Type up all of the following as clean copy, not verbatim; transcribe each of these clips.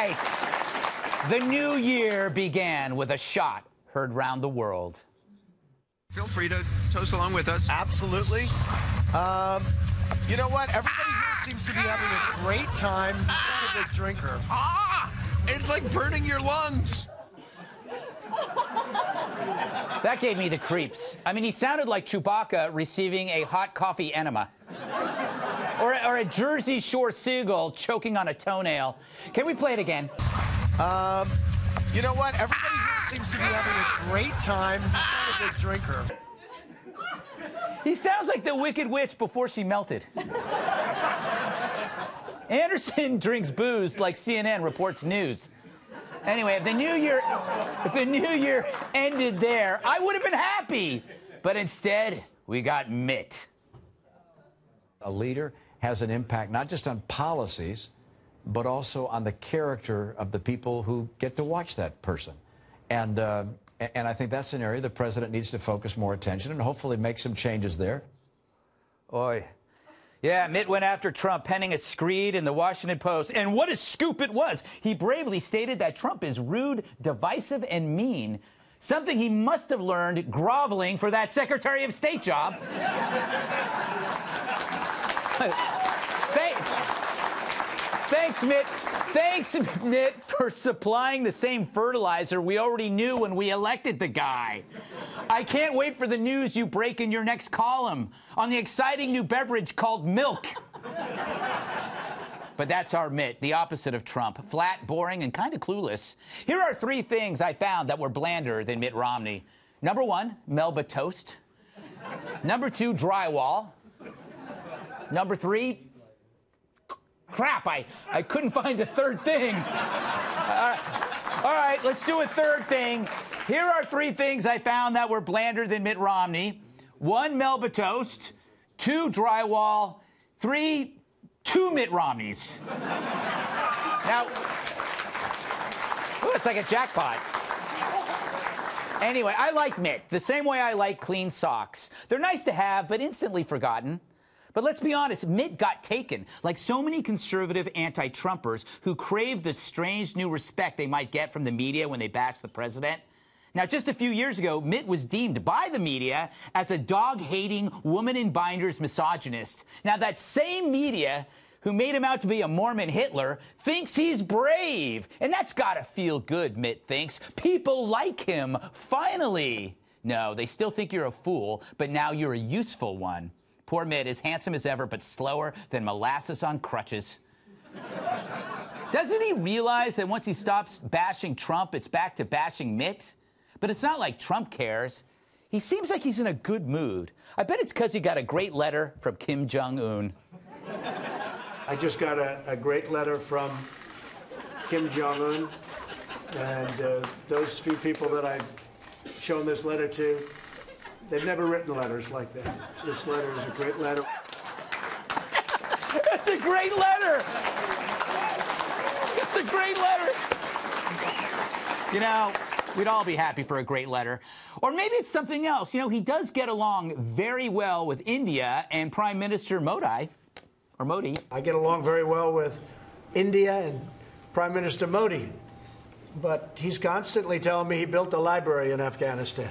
right. The new year began with a shot heard round the world. Feel free to toast along with us. Absolutely. You know what? Everybody here seems to be having a great time. He's not a big drinker. It's like burning your lungs. That gave me the creeps. I mean, he sounded like Chewbacca receiving a hot coffee enema. Or a Jersey Shore seagull choking on a toenail. Can we play it again? You know what? Everybody here seems to be having a great time. He's not a big drinker. He sounds like the Wicked Witch before she melted. Anderson drinks booze like CNN reports news. Anyway, if the new year ended there, I would have been happy. But instead, we got Mitt. A leader has an impact not just on policies, but also on the character of the people who get to watch that person. And I think that's an area the president needs to focus more attention and hopefully make some changes there. Oy. Yeah, Mitt went after Trump, penning a screed in the Washington Post. And what a scoop it was. He bravely stated that Trump is rude, divisive, and mean. Something he must have learned groveling for that Secretary of State job. Thanks, Mitt. Thanks, Mitt, for supplying the same fertilizer we already knew when we elected the guy. I can't wait for the news you break in your next column on the exciting new beverage called milk. But that's our Mitt, the opposite of Trump. Flat, boring, and kind of clueless. Here are 3 things I found that were blander than Mitt Romney. Number 1, Melba toast. Number 2, drywall. Number 3, crap, I couldn't find a third thing. All right, let's do a third thing. Here are 3 things I found that were blander than Mitt Romney. 1, Melba toast. 2, drywall. 3, 2 Mitt Romneys. Now, it's like a jackpot. Anyway, I like Mitt the same way I like clean socks. They're nice to have, but instantly forgotten. But let's be honest, Mitt got taken, like so many conservative anti-Trumpers who crave the strange new respect they might get from the media when they bash the president. Now, just a few years ago, Mitt was deemed by the media as a dog-hating, woman-in-binders misogynist. Now, that same media who made him out to be a Mormon Hitler thinks he's brave. And that's gotta feel good, Mitt thinks. People like him, finally. No, they still think you're a fool, but now you're a useful one. Poor Mitt is handsome as ever, but slower than molasses on crutches. Doesn't he realize that once he stops bashing Trump, it's back to bashing Mitt? But it's not like Trump cares. He seems like he's in a good mood. I bet it's because he got a great letter from Kim Jong-un. I just got a great letter from Kim Jong-un, and those few people that I've shown this letter to, they've never written letters like that. This letter is a great letter. It's a great letter. It's a great letter. You know, we'd all be happy for a great letter. Or maybe it's something else. You know, he does get along very well with India and Prime Minister Modi. Or Modi. I get along very well with India and Prime Minister Modi. But he's constantly telling me he built a library in Afghanistan.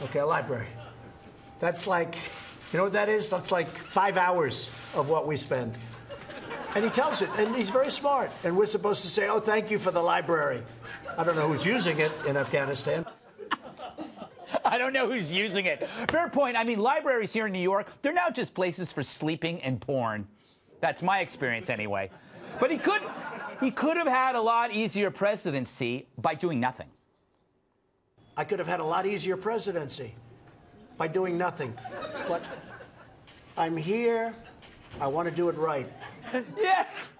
Okay, a library. That's like, you know what that is? That's like 5 hours of what we spend. And he tells it, and he's very smart. And we're supposed to say, oh, thank you for the library. I don't know who's using it in Afghanistan. I don't know who's using it. Fair point. I mean, libraries here in New York, they're now just places for sleeping and porn. That's my experience anyway. But he could have had a lot easier presidency by doing nothing. I could have had a lot easier presidency by doing nothing. But I'm here. I want to do it right. Yes.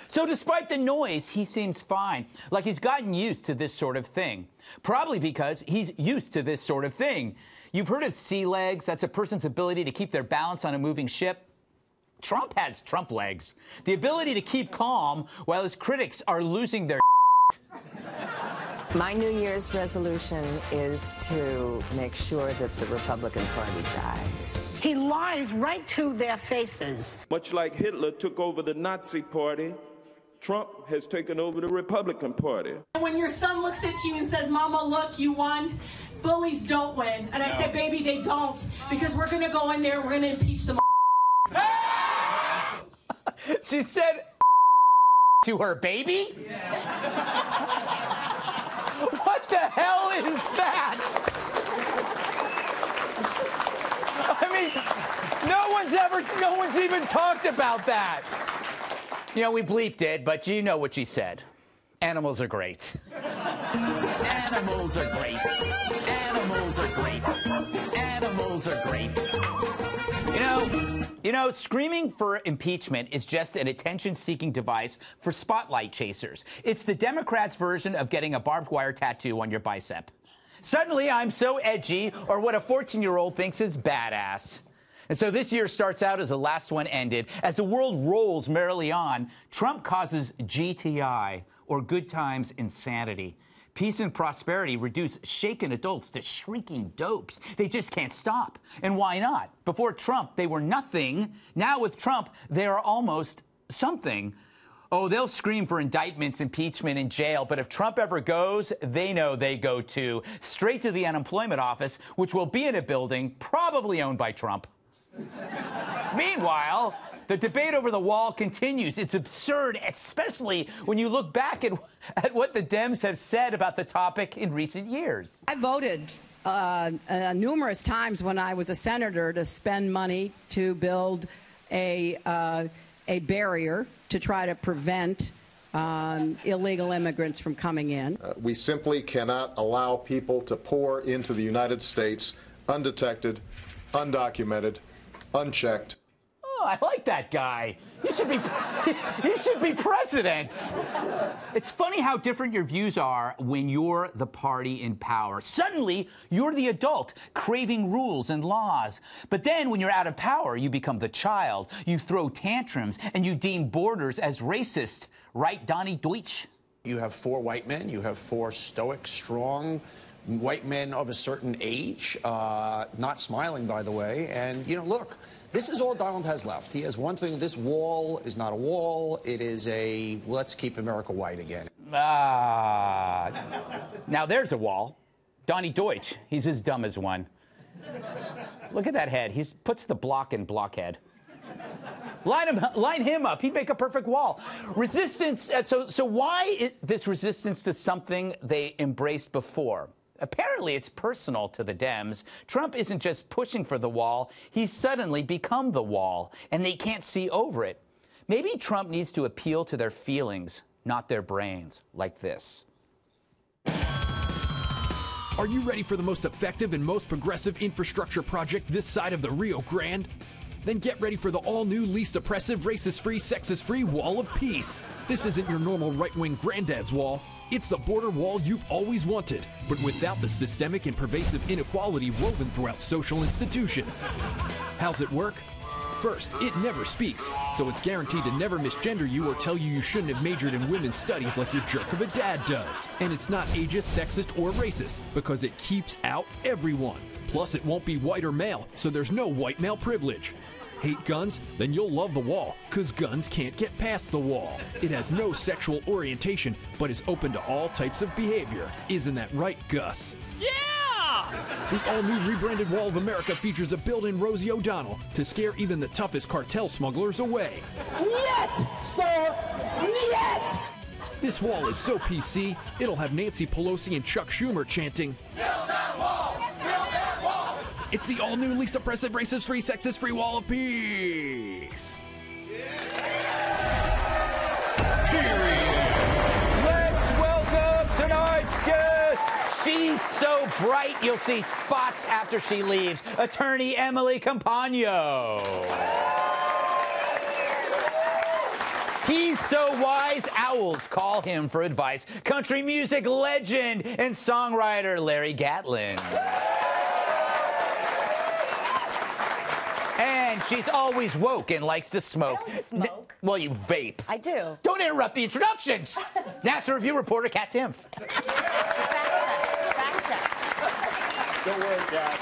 So despite the noise, he seems fine. Like he's gotten used to this sort of thing. Probably because he's used to this sort of thing. You've heard of sea legs. That's a person's ability to keep their balance on a moving ship. Trump has Trump legs. The ability to keep calm while his critics are losing their My New Year's resolution is to make sure that the Republican Party dies. He lies right to their faces. Much like Hitler took over the Nazi Party, Trump has taken over the Republican Party. When your son looks at you and says, Mama, look, you won, bullies don't win. And I said, baby, they don't, because we're going to go in there, we're going to impeach them. She said to her baby? What the hell is that? I mean, no one's even talked about that. You know, we bleeped it, but you know what she said. Animals are great. Animals are great. Animals are great. Animals are great. You know, screaming for impeachment is just an attention-seeking device for spotlight chasers. It's the Democrats' version of getting a barbed wire tattoo on your bicep. Suddenly, I'm so edgy, or what a 14-year-old thinks is badass. And so this year starts out as the last one ended. As the world rolls merrily on, Trump causes GTI, or good times insanity. Peace and prosperity reduce shaken adults to shrieking dopes. They just can't stop. And why not? Before Trump, they were nothing. Now with Trump, they are almost something. Oh, they'll scream for indictments, impeachment, and jail, but if Trump ever goes, they know they go too. Straight to the unemployment office, which will be in a building probably owned by Trump. Meanwhile, the debate over the wall continues. It's absurd, especially when you look back at what the Dems have said about the topic in recent years. I voted numerous times when I was a senator to spend money to build a barrier to try to prevent illegal immigrants from coming in. We simply cannot allow people to pour into the United States undetected, undocumented, unchecked. Oh, I like that guy. He should be president. It's funny how different your views are when you're the party in power. Suddenly, you're the adult, craving rules and laws. But then, when you're out of power, you become the child. You throw tantrums, and you deem borders as racist. Right, Donnie Deutsch? You have 4 white men. You have 4 stoic, strong white men of a certain age, not smiling, by the way. And, you know, look, this is all Donald has left. He has one thing. This wall is not a wall. It is a let's keep America white again. Now there's a wall. Donnie Deutsch, he's as dumb as one. Look at that head. He puts the block in blockhead. Line him up. He'd make a perfect wall. Resistance. So why this resistance to something they embraced before? Apparently, it's personal to the Dems. Trump isn't just pushing for the wall. He's suddenly become the wall, and they can't see over it. Maybe Trump needs to appeal to their feelings, not their brains, like this. Are you ready for the most effective and most progressive infrastructure project this side of the Rio Grande? Then get ready for the all-new, least oppressive, racist-free, sexist-free Wall of Peace. This isn't your normal right-wing granddad's wall. It's the border wall you've always wanted, but without the systemic and pervasive inequality woven throughout social institutions. How's it work? First, it never speaks, so it's guaranteed to never misgender you or tell you shouldn't have majored in women's studies like your jerk of a dad does. And it's not ageist, sexist, or racist, because it keeps out everyone. Plus, it won't be white or male, so there's no white male privilege. Hate guns? Then you'll love the wall, because guns can't get past the wall. It has no sexual orientation, but is open to all types of behavior. Isn't that right, Gus? Yeah! The all-new rebranded Wall of America features a built-in Rosie O'Donnell to scare even the toughest cartel smugglers away. Niet, sir! Niet! This wall is so PC, it'll have Nancy Pelosi and Chuck Schumer chanting, "Build that wall! Build that wall!" It's the all-new, least oppressive, racist-free, sexist-free Wall of Peace. Let's welcome tonight's guest. She's so bright, you'll see spots after she leaves. Attorney Emily Campagno. He's so wise, owls call him for advice. Country music legend and songwriter Larry Gatlin. And she's always woke and likes to smoke. I don't smoke. Well, you vape. I do. Don't interrupt the introductions. NASA Review reporter Kat Timpf. Fact check. Don't worry, Kat.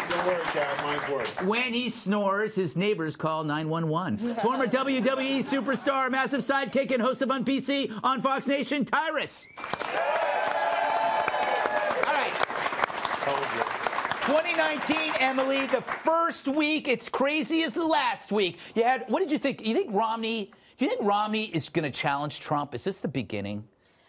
Your word, Cat. Mine's worse. When he snores, his neighbors call 911. Former WWE superstar, massive sidekick, and host of PC on Fox Nation, Tyrus. All right. 2019, Emily, the first week, it's crazy as the last week. You had, what did you think? Do you think Romney is going to challenge Trump? Is this the beginning?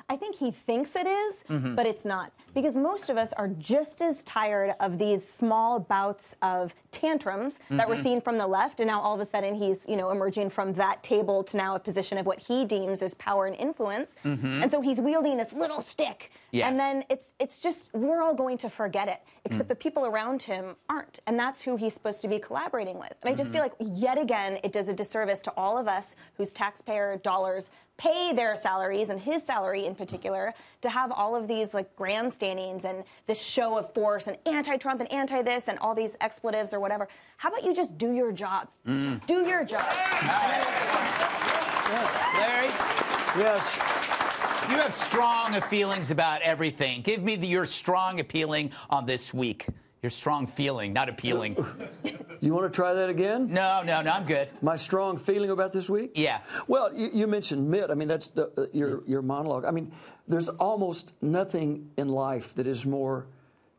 I think he thinks it is, but it's not. Because most of us are just as tired of these small bouts of tantrums that we're seeing from the left, and now all of a sudden he's, emerging from that table to now a position of what he deems as power and influence. And so he's wielding this little stick. Yes. And then it's just, we're all going to forget it, except the people around him aren't. And that's who he's supposed to be collaborating with. And I just feel like, yet again, it does a disservice to all of us whose taxpayer dollars pay their salaries, and his salary in particular, to have all of these like grandstandings and this show of force and anti-Trump and anti-this and all these expletives or whatever. How about you just do your job? Just do your job. Larry? Yes. You have strong feelings about everything. Give me your strong feeling on this week. Your strong feeling, not appealing. You want to try that again? No, I'm good. My strong feeling about this week? Yeah. Well, you mentioned Mitt. I mean, that's your monologue. I mean, there's almost nothing in life that is more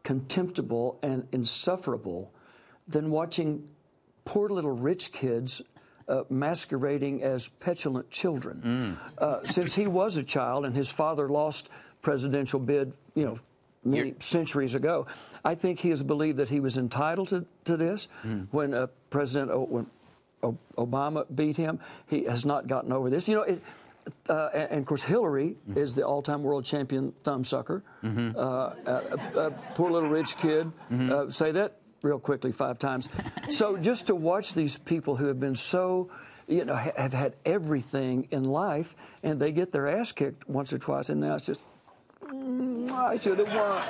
contemptible and insufferable than watching poor little rich kids masquerading as petulant children. Since he was a child and his father lost presidential bid, many centuries ago, I think he has believed that he was entitled to this. When when Obama beat him, he has not gotten over this. And of course, Hillary is the all-time world champion thumbsucker. Poor little rich kid. Say that real quickly 5 times. So just to watch these people who have been so, have had everything in life, and they get their ass kicked once or twice, and now it's just, I should have won,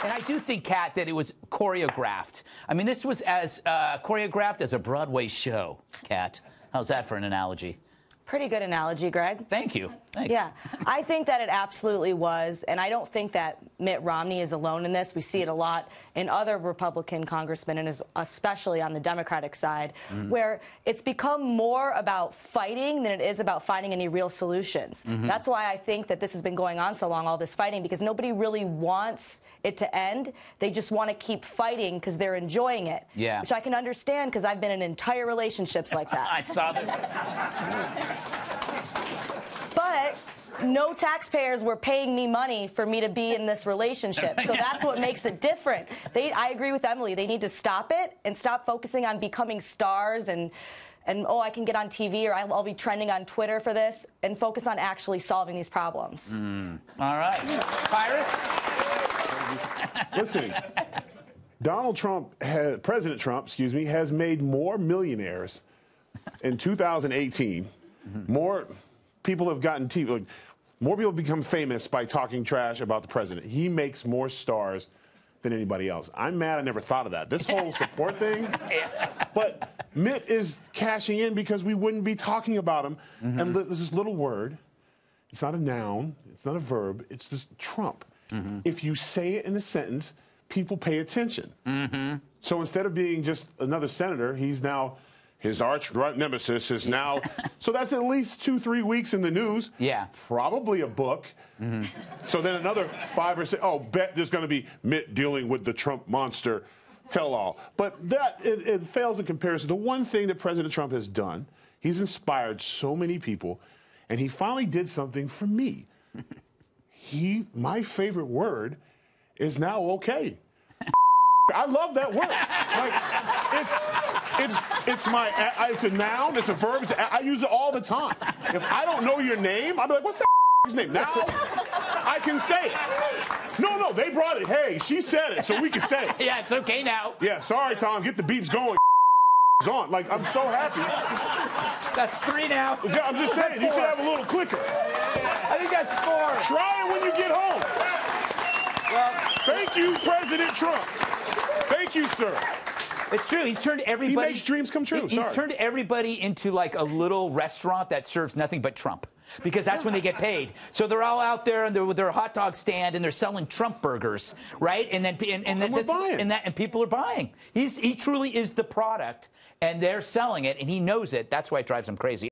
And I do think, Kat, that it was choreographed. I mean, this was as choreographed as a Broadway show, Kat. How's that for an analogy? Pretty good analogy, Greg. Thank you. Thanks. Yeah, I think that it absolutely was, and I don't think that Mitt Romney is alone in this. We see it a lot in other Republican congressmen, and especially on the Democratic side, where it's become more about fighting than it is about finding any real solutions. That's why I think that this has been going on so long, all this fighting, because nobody really wants it to end. They just want to keep fighting because they're enjoying it. Yeah. Which I can understand because I've been in entire relationships like that. I saw this. But no taxpayers were paying me money for me to be in this relationship. So that's what makes it different. I agree with Emily. They need to stop it and stop focusing on becoming stars and oh, I can get on TV or I'll be trending on Twitter for this, and focus on actually solving these problems. All right. Cyrus? Listen, President Trump, has made more millionaires in 2018. More people have gotten TV. More people have become famous by talking trash about the president. He makes more stars than anybody else. I'm mad I never thought of that. This whole support thing. But Mitt is cashing in because we wouldn't be talking about him. And there's this little word. It's not a noun. It's not a verb. It's just Trump. If you say it in a sentence, people pay attention. So instead of being just another senator, he's now... His arch nemesis is now... So that's at least 2-3 weeks in the news. Yeah. Probably a book. So then another 5 or 6... Oh, bet there's going to be Mitt dealing with the Trump monster tell-all. But that, it fails in comparison. The one thing that President Trump has done, he's inspired so many people, and he finally did something for me. My favorite word is now okay. I love that word. Like, it's a noun, it's a verb, I use it all the time. If I don't know your name, I'll be like, what's that name? Now I can say it. No, they brought it. Hey, she said it, so we can say it. Yeah, it's okay now. Yeah, sorry, Tom, get the beeps going. On. Like, I'm so happy. That's 3 now. Yeah, I'm just saying, you should have a little clicker. I think that's 4. Try it when you get home. Well, thank you, President Trump. Thank you, sir. It's true. He's turned everybody... He makes dreams come true. He's turned everybody into like a little restaurant that serves nothing but Trump. because that's when they get paid. So they're all out there and they're with their hot dog stand and they're selling Trump burgers, right? And then and people are buying. He truly is the product, and they're selling it, and he knows it. That's why it drives him crazy.